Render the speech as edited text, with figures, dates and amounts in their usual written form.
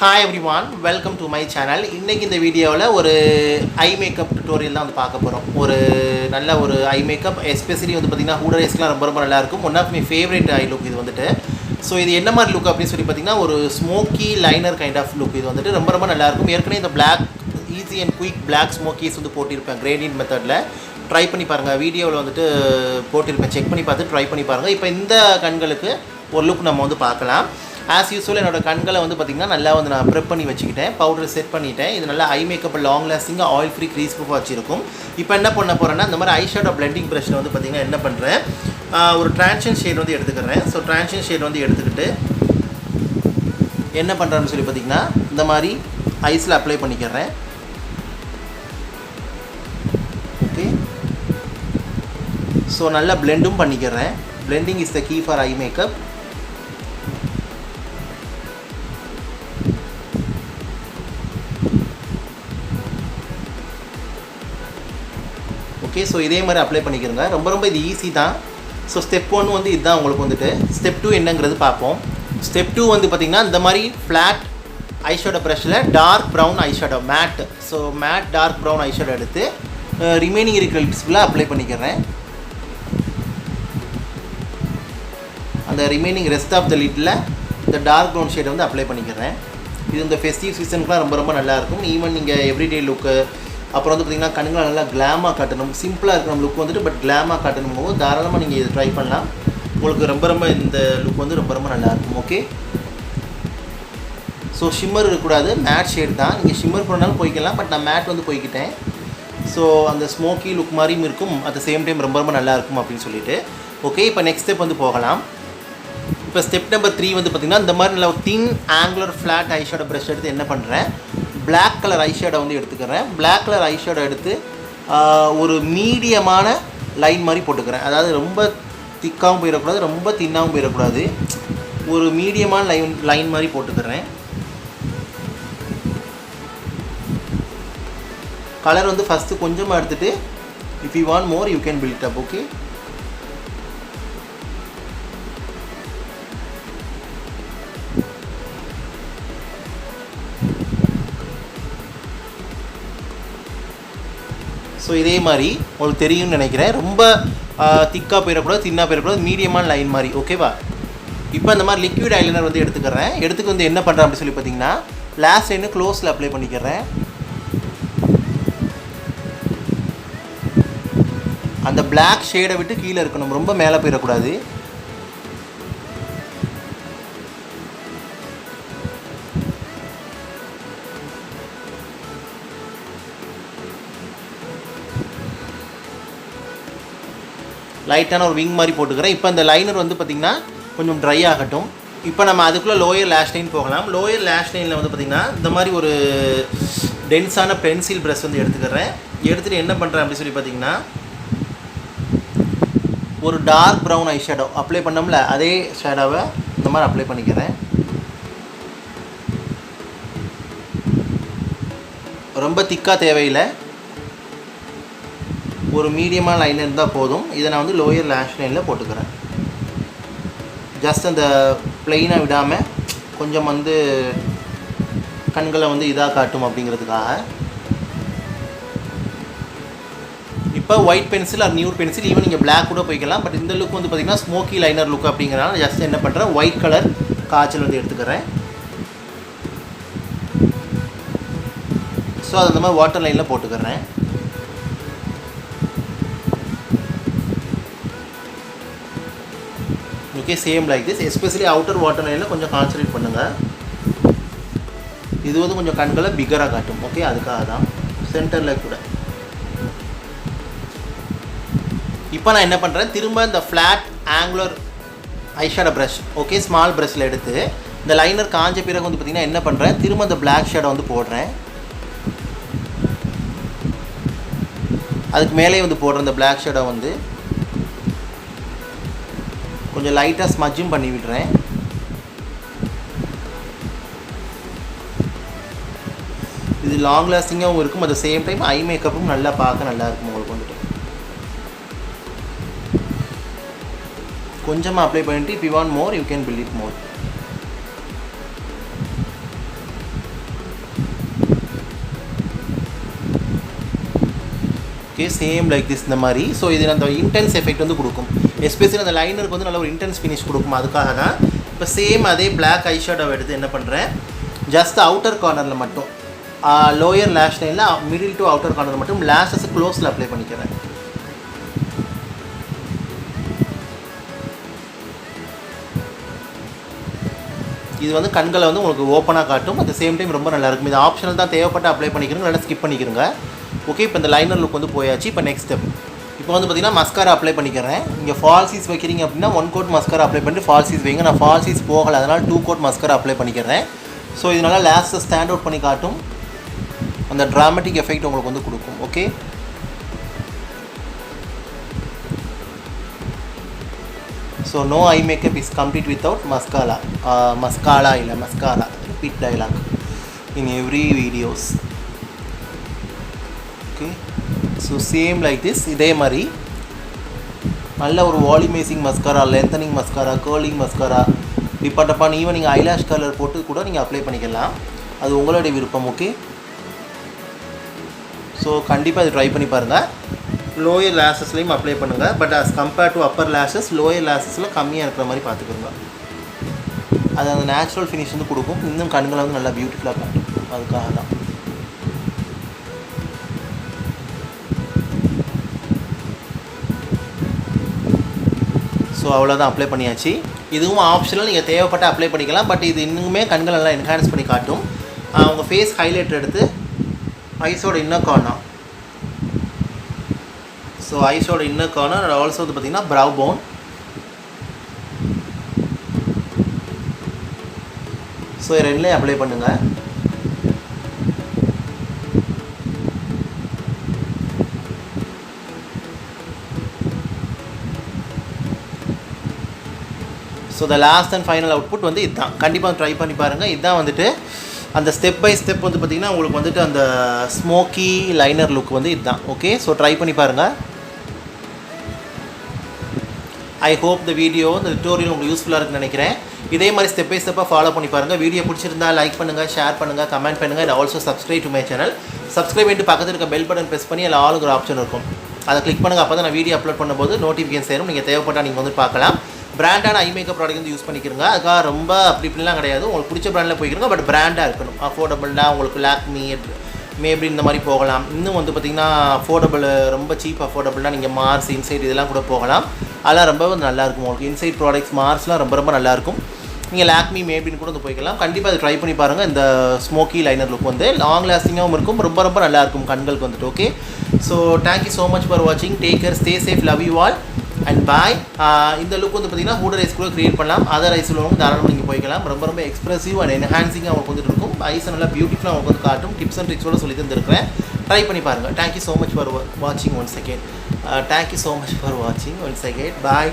Hi everyone, welcome to my channel. இன்னைக்கு இந்த வீடியோவில் ஒரு ஐ மேக்கப் டுட்டோரியல் தான் வந்து பார்க்க போகிறோம். ஒரு நல்ல ஒரு ஐ மேக்கப் எஸ்பெஷலி வந்து பார்த்திங்கன்னா ஹூடர் ஐஸ்க்குலாம் ரொம்ப நல்லா இருக்கும். One of my favourite eye look இது வந்துட்டு. ஸோ இது என்ன மாதிரி லுக் அப்படின்னு சொல்லி பார்த்திங்கன்னா ஒரு smoky liner kind of look. இது வந்துட்டு ரொம்ப நல்லாயிருக்கும். ஏற்கனவே இந்த black easy and quick black smokies வந்து போட்டிருப்பேன் கிரேடியன்ட் மெத்தடில். ட்ரை பண்ணி பாருங்கள், வீடியோவில் வந்துட்டு போட்டிருப்பேன், செக் பண்ணி பார்த்து ட்ரை பண்ணி பாருங்கள். இப்போ இந்த கண்களுக்கு ஒரு லுக் நம்ம வந்து பார்க்கலாம். ஆஸ் யூஸ்வல் என்னோடய கண்களை வந்து பார்த்திங்கன்னா நல்லா வந்து நான் ப்ரெப் பண்ணி வச்சுக்கிட்டேன், பவுடர் செட் பண்ணிவிட்டேன். இது நல்லா ஐ மேக்கப் லாங் லாஸ்டிங்காக ஆயில் ஃப்ரீ க்ரீஸ் ப்ரூஃபாக வச்சுருக்கும். இப்போ என்ன பண்ண போகிறேன்னா இந்த மாதிரி ஐ ஷேடோ பிளெண்டிங் ப்ரஷில் வந்து பார்த்திங்கன்னா என்ன பண்ணுறேன், ஒரு டிரான்ஷன் ஷேட் வந்து எடுத்துக்கிறேன். ஸோ டிரான்ஷன் ஷேட் வந்து எடுத்துக்கிட்டு என்ன பண்ணுறேன்னு சொல்லி பார்த்திங்கன்னா இந்த மாதிரி ஐஸில் அப்ளை பண்ணிக்கிறேன். ஓகே, ஸோ நல்லா பிளெண்டும் பண்ணிக்கிறேன். Blending is the key for eye makeup. Okay, so இதே மாதிரி அப்ளை பண்ணிக்கிறேங்க. ரொம்ப இது ஈஸி தான். ஸோ ஸ்டெப் 1 வந்து இதுதான் உங்களுக்கு வந்துட்டு. ஸ்டெப் 2 என்னங்கிறது பார்ப்போம். ஸ்டெப் 2 வந்து பார்த்திங்கன்னா இந்த மாதிரி ஃப்ளாட் ஐஷேடோ ப்ரஷில் dark brown eyeshadow matte, so matte dark brown eyeshadow எடுத்து ரிமைனிங் இருக்கிற லிப்ஸ்க்குள்ளே அப்ளை பண்ணிக்கிறேன். அந்த remaining rest of the little இந்த டார்க் ப்ரௌன் ஷேடை வந்து அப்ளை பண்ணிக்கிறேன். இது இந்த ஃபெஸ்டிவ் சீசனுக்குலாம் ரொம்ப நல்லாயிருக்கும். ஈவன் நீங்கள் எவ்ரிடே லுக்கு, அப்புறம் வந்து பார்த்திங்கன்னா கண்களை நல்லா கிளாமாக காட்டணும், சிம்பிளாக இருக்கிற லுக் வந்துட்டு பட் கிளாமாக காட்டணும் போது தாராளமாக நீங்கள் இதை ட்ரை பண்ணலாம். உங்களுக்கு ரொம்ப இந்த லுக் வந்து ரொம்ப நல்லாயிருக்கும். ஓகே, ஸோ ஷிம்மர் இருக்கக்கூடாது, மேட் ஷேட் தான். நீங்கள் ஷிம்மர் பண்ணாலும் போய்க்கலாம், பட் நான் மேட் வந்து போய்க்கிட்டேன். ஸோ அந்த ஸ்மோக்கி லுக் மாதிரியும் இருக்கும், அட் த சேம் டைம் ரொம்ப நல்லாயிருக்கும் அப்படின்னு சொல்லிட்டு. ஓகே, இப்போ நெக்ஸ்ட் ஸ்டெப் வந்து போகலாம். இப்போ ஸ்டெப் நம்பர் 3 வந்து பார்த்திங்கன்னா இந்த மாதிரி நல்ல ஒரு தின் ஆங்குலர் ஃப்ளாட் ஐஷேடோ ப்ரஷ் எடுத்து என்ன பண்ணுறேன், பிளாக் கலர் ஐஷேடோ வந்து எடுத்துக்கிறேன். பிளாக் கலர் ஐஷேடோ எடுத்து ஒரு மீடியமான லைன் மாதிரி போட்டுக்கிறேன். அதாவது ரொம்ப திக்காகவும் போயிடக்கூடாது, ரொம்ப தின்னாகவும் போயிடக்கூடாது, ஒரு மீடியமான லைன் மாதிரி போட்டுக்கிறேன். கலர் வந்து ஃபஸ்ட்டு கொஞ்சமாக எடுத்துகிட்டு if you want more you can build up. Okay, so இதே மாதிரி உங்களுக்கு தெரியும்னு நினைக்கிறேன். ரொம்ப திக்காக போயிடக்கூடாது, தின்னாக போயிடக்கூடாது, மீடியமான லைன் மாதிரி. ஓகேவா? இப்போ இந்த மாதிரி லிக்விட் ஐலைனர் வந்து எடுத்துக்கிறேன். எடுத்துக்கு வந்து என்ன பண்ணுறேன் அப்படி சொல்லி பார்த்தீங்கன்னா லாஸ்ட் லைனு க்ளோஸில் அப்ளை பண்ணிக்கிறேன். அந்த பிளாக் ஷேடை விட்டு கீழே இருக்கணும், ரொம்ப மேலே போயிடக்கூடாது. லைட்டான ஒரு விங் மாதிரி போட்டுக்கிறேன். இப்போ இந்த லைனர் வந்து பார்த்திங்கன்னா கொஞ்சம் ட்ரை ஆகட்டும். இப்போ நம்ம அதுக்குள்ளே லோயர் லேஷ் லைன் போகலாம். லோயர் லேஷ் லைனில் வந்து பார்த்திங்கன்னா இந்த மாதிரி ஒரு டென்ஸான பென்சில் ப்ரஷ் வந்து எடுத்துக்கிறேன். எடுத்துகிட்டு என்ன பண்ணுறேன் அப்படி சொல்லி பார்த்திங்கன்னா ஒரு dark brown eye shadow apply பண்ணோம்ல, அதே ஷேடோவை இந்த மாதிரி அப்ளை பண்ணிக்கிறேன். ரொம்ப திக்காக தேவையில்லை, ஒரு மீடியமான லைன் இருந்தால் போதும். இதை நான் வந்து லோயர் லேஷ் லைனில் போட்டுக்கிறேன். ஜஸ்ட் அந்த ப்ளெயினாக விடாமல் கொஞ்சம் வந்து கண்களை வந்து இதாக காட்டும் அப்படிங்கிறதுக்காக. இப்போ white pencil or nude pencil, even நீங்கள் பிளாக் கூட போய்க்கலாம். பட் இந்த லுக் வந்து பார்த்திங்கன்னா ஸ்மோக்கி லைனர் லுக் அப்படிங்கிறனால ஜஸ்ட் என்ன பண்ணுறேன், ஒயிட் கலர் காய்ச்சல் வந்து எடுத்துக்கிறேன். ஸோ அது அந்த மாதிரி வாட்டர் லைனில் போட்டுக்கிறேன். Okay, same like this. Especially outer water லைனில் கொஞ்சம் கான்சன்ட்ரேட் பண்ணுங்கள். இது வந்து கொஞ்சம் கண்களை பிகராக காட்டும். ஓகே, அதுக்காக தான் சென்டரில் கூட. இப்போ நான் என்ன பண்ணுறேன், திரும்ப இந்த flat angular eyeshadow brush, okay, small ப்ரஷில் எடுத்து இந்த லைனர் காஞ்ச பிறகு வந்து பார்த்திங்கன்னா என்ன பண்ணுறேன், திரும்ப இந்த பிளாக் ஷேடோ வந்து போடுறேன். அதுக்கு மேலே வந்து போடுற இந்த பிளாக் ஷேடோ வந்து கொஞ்சம் லைட்டாக ஸ்மஜ்ஜும் பண்ணி விடுறேன். இது லாங் லாஸ்டிங்காகவும் இருக்கும், at the same time eye மேக்கப்பும் நல்லா பார்க்க நல்லாயிருக்கும். உங்களுக்கு வந்துட்டு கொஞ்சமாக அப்ளை பண்ணிவிட்டு if you want more you can build it more. Okay same like this இந்த மாதிரி. ஸோ இது அந்த இன்டென்ஸ் எஃபெக்ட் வந்து கொடுக்கும், எஸ்பெஷலி அந்த லைனருக்கு வந்து நல்ல ஒரு இன்டென்ஸ் ஃபினிஷ் கொடுக்கும். அதுக்காக தான் இப்போ சேம் அதே பிளாக் ஐ ஷேடோ எடுத்து என்ன பண்ணுறேன், ஜஸ்ட் அவுட்டர் கார்னரில் மட்டும் லோயர் லேஷ் லைனில் மிடில் டு அவுட்டர் கார்னர் மட்டும் லேஷஸ் க்ளோஸில் அப்ளை பண்ணிக்கிறேன். இது வந்து கண்களை வந்து உங்களுக்கு ஓப்பனாக காட்டும், அட் த சேம் டைம் ரொம்ப நல்லாயிருக்கும். இது ஆப்ஷனல் தான், தேவைப்பட்டு அப்ளை பண்ணிக்கிறோங்க, நல்லா ஸ்கிப் பண்ணிக்கிறோங்க. ஓகே இப்போ இந்த லைனர் லுக் வந்து போயாச்சு. இப்போ நெக்ஸ்ட் ஸ்டெப், இப்போ வந்து பார்த்திங்கன்னா மஸ்காரா அப்ளை பண்ணிக்கிறேன். இங்கே ஃபால்சீஸ் வைக்கிறீங்க அப்படின்னா 1 கோட் மஸ்காரா அப்ளை பண்ணிட்டு ஃபால்சீஸ் வைங்க. நான் ஃபால்சீஸ் போகலை, அதனால் 2 கோட் மஸ்காரா அப்ளை பண்ணிக்கிறேன். ஸோ இதனால் லேஷை ஸ்டாண்ட் அவுட் பண்ணி காட்டும், அந்த ட்ராமேட்டிக் எஃபெக்ட் உங்களுக்கு வந்து கொடுக்கும். Okay so no eye makeup is complete without mascara. Mascara இல்லை mascara, repeat dialogue in every videos. Okay so same like this. இதே மாதிரி நல்ல ஒரு volumizing mascara, lengthening mascara, curling mascara, டிப்பான் ஈவன் நீங்கள் ஐலாஷ் கலர் போட்டு கூட நீங்கள் அப்ளை பண்ணிக்கலாம், அது உங்களுடைய விருப்பம். ஓகே ஸோ கண்டிப்பாக இது ட்ரை பண்ணி பாருங்கள். லோயர் லேஷஸ்லையும் அப்ளை பண்ணுங்கள், but as compared to upper lashes lower லேஷஸில் கம்மியாக இருக்கிற மாதிரி பார்த்துக்கோங்க. அது அந்த நேச்சுரல் ஃபினிஷ் வந்து கொடுக்கும், இன்னும் கண்களை வந்து நல்லா பியூட்டிஃபுல்லாக காட்டும். அதுக்காக தான். ஸோ அவ்வளோதான், அப்ளை பண்ணியாச்சு. இதுவும் ஆப்ஷனல், நீங்கள் தேவைப்பட்ட அப்ளை பண்ணிக்கலாம், பட் இது இன்னுமே கண்களை நல்லா என்ஹான்ஸ் பண்ணி காட்டும். உங்கள் ஃபேஸ் ஹைலைட்டர் எடுத்து ஐஸோட இன்னர் கார்னர், ஸோ ஐஸோட இன்னர் கார்னர் ஆல்சோ வந்து பார்த்திங்கன்னா ப்ரவ் போன். ஸோ ரெண்டுலேயும் அப்ளை பண்ணுங்கள். So the last and final output வந்து இதுதான். கண்டிப்பாக ட்ரை பண்ணி பாருங்கள். இதுதான் வந்துட்டு அந்த ஸ்டெப் பை ஸ்டெப் வந்து பார்த்திங்கன்னா உங்களுக்கு வந்துட்டு அந்த ஸ்மோக்கி லைனர் லுக் வந்து இதுதான். ஓகே ஸோ ட்ரை பண்ணி பாருங்கள். ஐ ஹோப் இந்த வீடியோ, இந்த டுட்டோரியல் உங்களுக்கு யூஸ்ஃபுல்லாக இருக்குன்னு நினைக்கிறேன். இதே மாதிரி ஸ்டெப் பை ஸ்டெப்பாக ஃபாலோ பண்ணி பாருங்கள். வீடியோ பிடிச்சிருந்தா லைக் பண்ணுங்கள், ஷேர் பண்ணுங்கள், கமெண்ட் பண்ணுங்கள். And also subscribe to my channel. Subscribe பண்ணிட்டு பக்கத்தில் இருக்க பெல் பட்டன் ப்ரெஸ் பண்ணி அதில் ஆளுங்கிற ஆப்ஷன் இருக்கும், அதை கிளிக் பண்ணுங்கள். அப்போ தான் நான் வீடியோ அப்லோட் பண்ணும்போது நோட்டிஃபிகேஷன் சேரும். நீங்கள் தேவைப்பட்டால் நீங்கள் வந்து பார்க்கலாம். பிராண்டான ஐ மேக்கப் ப்ராடக்ட் வந்து யூஸ் பண்ணிக்கிறங்க. அதுக்காக ரொம்ப அப்படி இப்படிலாம் கிடையாது, உங்களுக்கு பிடிச்ச பிராண்டில் போய்க்கிறங்க, பட் பிராண்டாக இருக்கணும். அஃபோர்டபுளாக உங்களுக்கு லாக்மி, மேபி இந்த மாதிரி போகலாம். இன்னும் வந்து பார்த்திங்கன்னா அஃபோர்டபுள், ரொம்ப சீப் அஃபோர்டபுளாக நீங்கள் மார்ஸ், இன்சைட் இதெல்லாம் கூட போகலாம். அதெல்லாம் ரொம்ப நல்லாயிருக்கும். உங்களுக்கு இன்சைட் ப்ராடக்ட்ஸ் மார்ஸ்லாம் ரொம்ப ரொம்ப நல்லாயிருக்கும். நீங்கள் லாக்மி மேபின்னு கூட வந்து போய்க்கலாம். கண்டிப்பாக அதை ட்ரை பண்ணி பாருங்கள். இந்த ஸ்மோக்கி லைனர் லுக் வந்து லாங் லாஸ்டிங்காகவும் இருக்கும், ரொம்ப ரொம்ப நல்லாயிருக்கும் கண்களுக்கு வந்துட்டு. Okay so thank you so much for வாட்சிங். Take care, stay safe, love you all and bye. இந்த லுக் வந்து பார்த்திங்கன்னா ஹூடர் ஐஸ் கூட க்ரியேட் பண்ணலாம். அதர் ஐஸ் உள்ளவங்க தாராளமாக நீங்கள் போய்க்கலாம். ரொம்ப ரொம்ப எக்ஸ்ப்ரெசிவ் அண்ட் என்ஹான்சிங்காக அவங்களுக்கு வந்துட்டு இருக்கும். ஐஸை நல்லா பியூட்டிஃபுல்லாக அவங்களுக்கு வந்து காட்டும். டிப்ஸ் அண்ட் ட்ரிக்ஸோடு சொல்லி தந்துருக்கிறேன். ட்ரை பண்ணி பாருங்கள். தேங்க்யூ ஸோ மச் ஃபார் வாட்சிங் once again. Thank you so much for வாட்சிங் ஒன்ஸ் அகேன். பாய்.